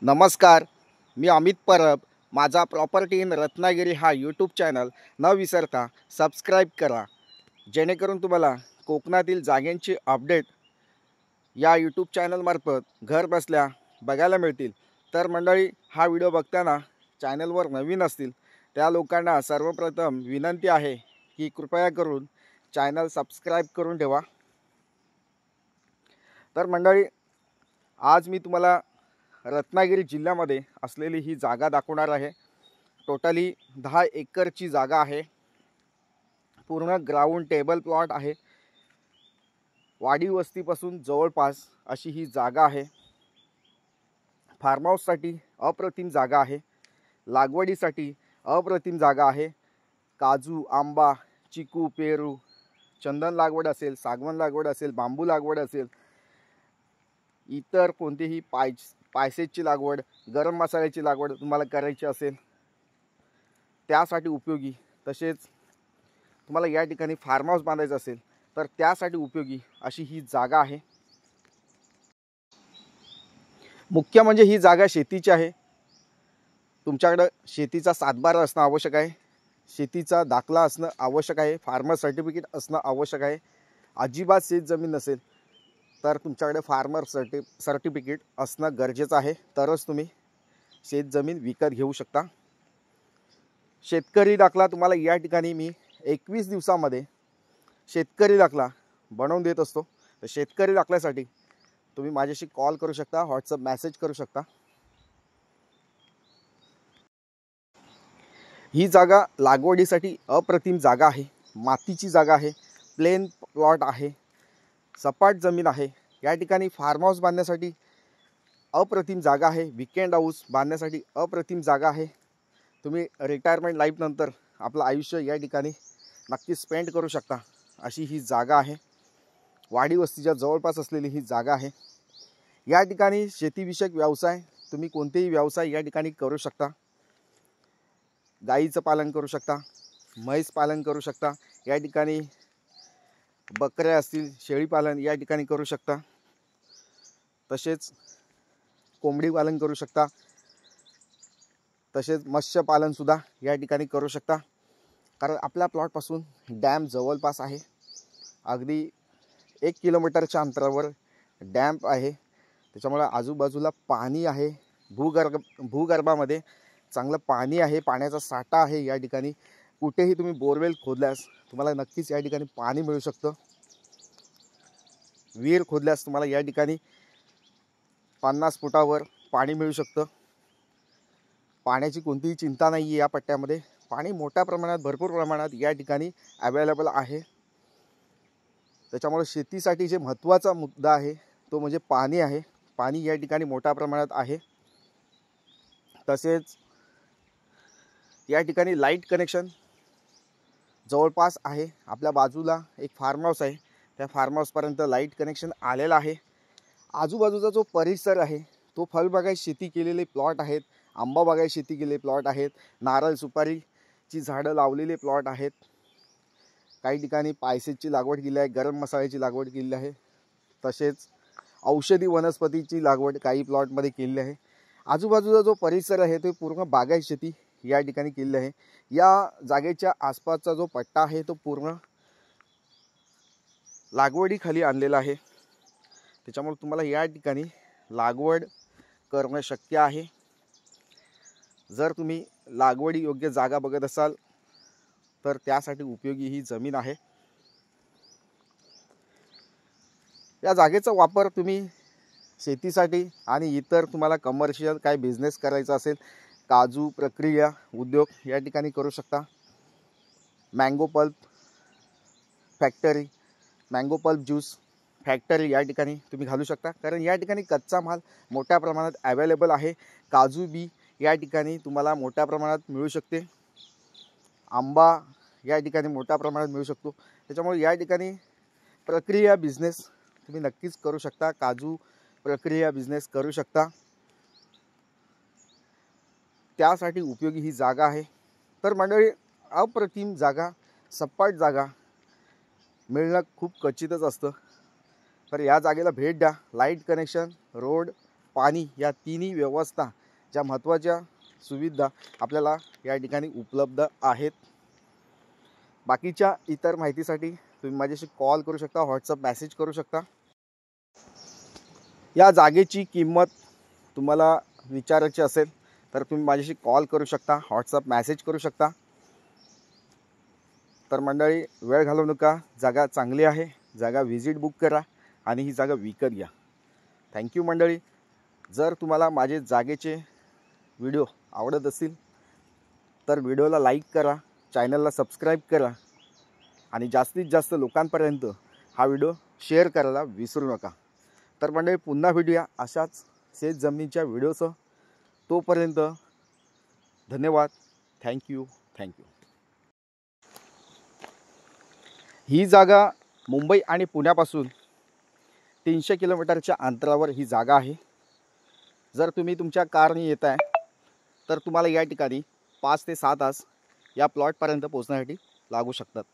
नमस्कार, मी अमित परब. माझा property in Ratnagiri हा यूट्यूब चॅनल न विसरता सबस्क्राईब करा, जेणेकरून तुम्हाला कोकणातील जागांची अपडेट या यूट्यूब चॅनलमार्फत घर बसल्या बघायला मिळतील. तर मंडळी, हा व्हिडिओ बघताना चॅनलवर नवीन असतील त्या लोकांना सर्वप्रथम विनंती आहे की कृपया करून चॅनल सबस्क्राईब करून ठेवा. तर मंडळी, आज मी तुम्हाला रत्नागिरी जिल्ह्यामध्ये असलेली ही जागा दाखवणार आहे. टोटली 10 एकरची जागा आहे. पूर्ण ग्राउंड टेबल प्लॉट आहे. वाडी वस्तीपासून जवळपास अशी ही जागा आहे. फार्म हाऊससाठी अप्रतिम जागा आहे. लागवडीसाठी अप्रतिम जागा आहे. काजू, आंबा, चिकू, पेरू, चंदन लागवड असेल, सागवन लागवड असेल, बांबू लागवड असेल, इतर कोणतीही पायसेची लागवड, गरम मसाल्याची लागवड तुम्हाला करायची असेल त्यासाठी उपयोगी, तसेच तुम्हाला या ठिकाणी फार्म हाऊस बांधायचं असेल तर त्यासाठी उपयोगी अशी ही जागा आहे. मुख्य म्हणजे ही जागा शेतीची आहे. तुमच्याकडे शेतीचा सातबारा असणं आवश्यक आहे. शेतीचा दाखला असणं आवश्यक आहे. फार्मर सर्टिफिकेट असणं आवश्यक आहे. अजिबात शेत जमीन नसेल तर तुमच्याकडे फार्मर सर्टिफिकेट असणं गरजेचं आहे. तरच तुम्ही शेत जमीन विकत घेऊ शकता. शेतकरी दाखला तुम्हाला या ठिकाणी मी 21 दिवसामध्ये शेतकरी दाखला बनवून देत असतो. तर शेतकरी दाखल्यासाठी तुम्ही माझ्याशी कॉल करू शकता, व्हॉट्सअप मेसेज करू शकता. ही जागा लागवडीसाठी अप्रतिम जागा आहे. मातीची जागा आहे. प्लेन प्लॉट आहे. सपाट जमीन आहे. या ठिकाणी फार्म हाऊस बांधण्यासाठी अप्रतिम जागा आहे. वीकेंड हाऊस बांधण्यासाठी अप्रतिम जागा आहे. तुम्ही रिटायरमेंट लाईफनंतर आपलं आयुष्य या ठिकाणी नक्की स्पेंड करू शकता अशी ही जागा आहे. वाडी वस्तीच्या जवळपास असलेली ही जागा आहे. या ठिकाणी शेतीविषयक व्यवसाय, तुम्ही कोणतेही व्यवसाय या ठिकाणी करू शकता. गाईचं पालन करू शकता, म्हैस पालन करू शकता, या ठिकाणी बकऱ्या असतील, शेळी पालन या ठिकाणी करू शकता. तसेच कोंबडी पालन करू शकता. तसेच मत्स्यपालनसुद्धा या ठिकाणी करू शकता. कारण आपल्या प्लॉटपासून डॅम जवळपास आहे. अगदी 1 किलोमीटरच्या अंतरावर डॅम आहे. त्याच्यामुळे आजूबाजूला पाणी आहे. भूगर्भामध्ये चांगलं पाणी आहे. पाण्याचा साठा आहे. या ठिकाणी कुठेही तुम्ही बोरवेल खोदल्यास तुम्हाला नक्कीच या ठिकाणी पाणी मिळू शकतं. विहीर खोदल्यास तुम्हाला या ठिकाणी 50 फुटावर पाणी मिळू शकतं. पाण्याची कोणतीही चिंता नाही आहे. या पट्ट्यामध्ये पाणी मोठ्या प्रमाणात, भरपूर प्रमाणात या ठिकाणी अवेलेबल आहे. त्याच्यामुळे शेतीसाठी जे महत्त्वाचा मुद्दा आहे तो म्हणजे पाणी आहे. पाणी या ठिकाणी मोठ्या प्रमाणात आहे. तसेच या ठिकाणी लाईट कनेक्शन जवळपास आहे. आपल्या बाजूला एक फार्म हाऊस आहे. त्या फार्म हाऊसपर्यंत लाईट कनेक्शन आलेलं आहे. आजूबाजूचा जो परिसर आहे तो फळबागायत शेती केलेले प्लॉट आहेत. आंबा बागायत शेती केलेले प्लॉट आहेत. नारळ सुपारीची झाडं लावलेले प्लॉट आहेत. काही ठिकाणी पायसेची लागवड केली आहे. गरम मसाल्याची लागवड केली आहे. तसेच औषधी वनस्पतीची लागवड काही प्लॉटमध्ये केलेली आहे. आजूबाजूचा जो परिसर आहे तो पूर्ण बागायत शेती या ठिकाणी केलेली आहे. या जागेच्या आसपासचा जो पट्टा आहे तो पूर्ण लागवडीखाली आणलेला आहे. त्याच्यामुळे तुम्हाला या ठिकाणी लागवड करणं शक्य आहे. जर तुम्ही लागवडी योग्य जागा बघत असाल तर त्यासाठी उपयोगी ही जमीन आहे. या जागेचा वापर तुम्ही शेतीसाठी आणि इतर तुम्हाला कमर्शियल काय बिझनेस करायचा असेल, काजू प्रक्रिया उद्योग या ठिकाणी करू शकता. Mango pulp factory, mango pulp juice factory या ठिकाणी तुम्ही घालू शकता. कारण या ठिकाणी कच्चा माल मोठ्या प्रमाणात अवेलेबल आहे. काजू बी या ठिकाणी तुम्हाला मोठ्या प्रमाणात मिळू शकते. आंबा या ठिकाणी मोठ्या प्रमाणात मिळू शकतो. त्याच्यामुळे या ठिकाणी प्रक्रिया बिझनेस तुम्ही नक्कीच करू शकता. काजू प्रक्रिया बिझनेस करू शकता. त्यासाठी उपयोगी ही जागा आहे. तर मंडळी, अप्रतिम जागा, सपाट जागा मिळणं खूप क्वचितच असतं. तर या जागेला भेट द्या. लाईट कनेक्शन, रोड, पाणी या तिन्ही व्यवस्था ज्या महत्त्वाच्या सुविधा आपल्याला या ठिकाणी उपलब्ध आहेत. बाकीच्या इतर माहितीसाठी तुम्ही माझ्याशी कॉल करू शकता, व्हॉट्सअप मेसेज करू शकता. या जागेची किंमत तुम्हाला विचारायची असेल तर तुम्ही माझ्याशी कॉल करू शकता, व्हॉट्सअप मेसेज करू शकता. तर मंडळी, वेळ घालवू नका. जागा चांगली आहे, जागा व्हिजिट बुक करा आणि ही जागा विकत घ्या. थँक्यू मंडळी. जर तुम्हाला माझे जागेचे व्हिडिओ आवडत असतील तर व्हिडिओला लाईक करा, चॅनलला सबस्क्राईब करा आणि जास्तीत जास्त लोकांपर्यंत हा व्हिडिओ शेअर करायला विसरू नका. तर मंडळी, पुन्हा भेटूया अशाच शेत जमिनीच्या व्हिडिओसह. तोपर्यंत धन्यवाद. थँक्यू. ही जागा मुंबई आणि पुण्यापासून 300 किलोमीटरच्या अंतरावर ही जागा आहे. जर तुम्ही तुमच्या कारने येत आहे तर तुम्हाला या ठिकाणी 5 ते 6 तास या प्लॉटपर्यंत पोहोचण्यासाठी लागू शकतात.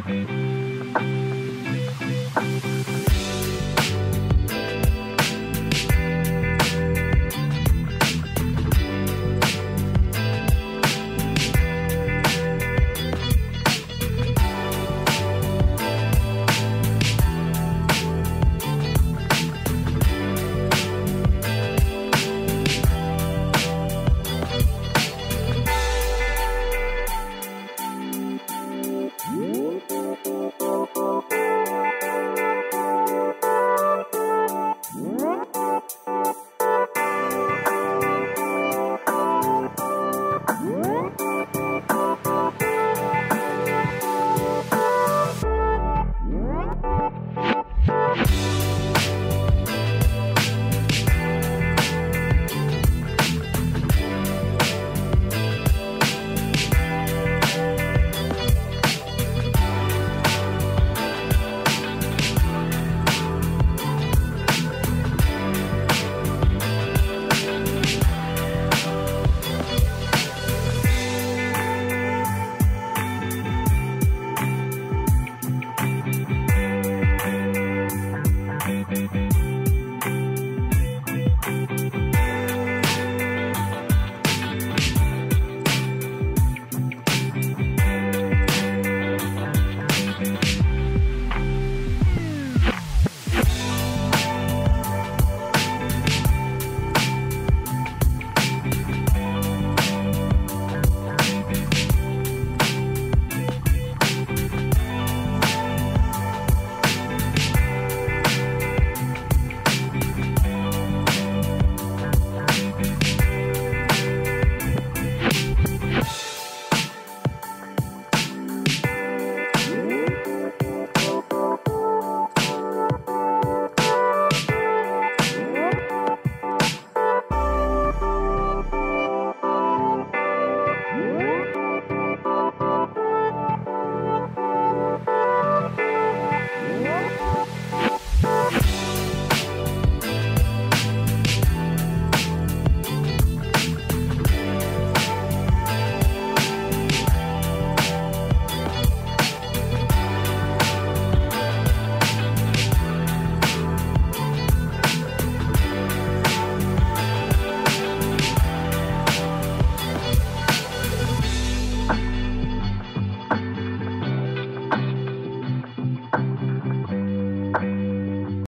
Thank you.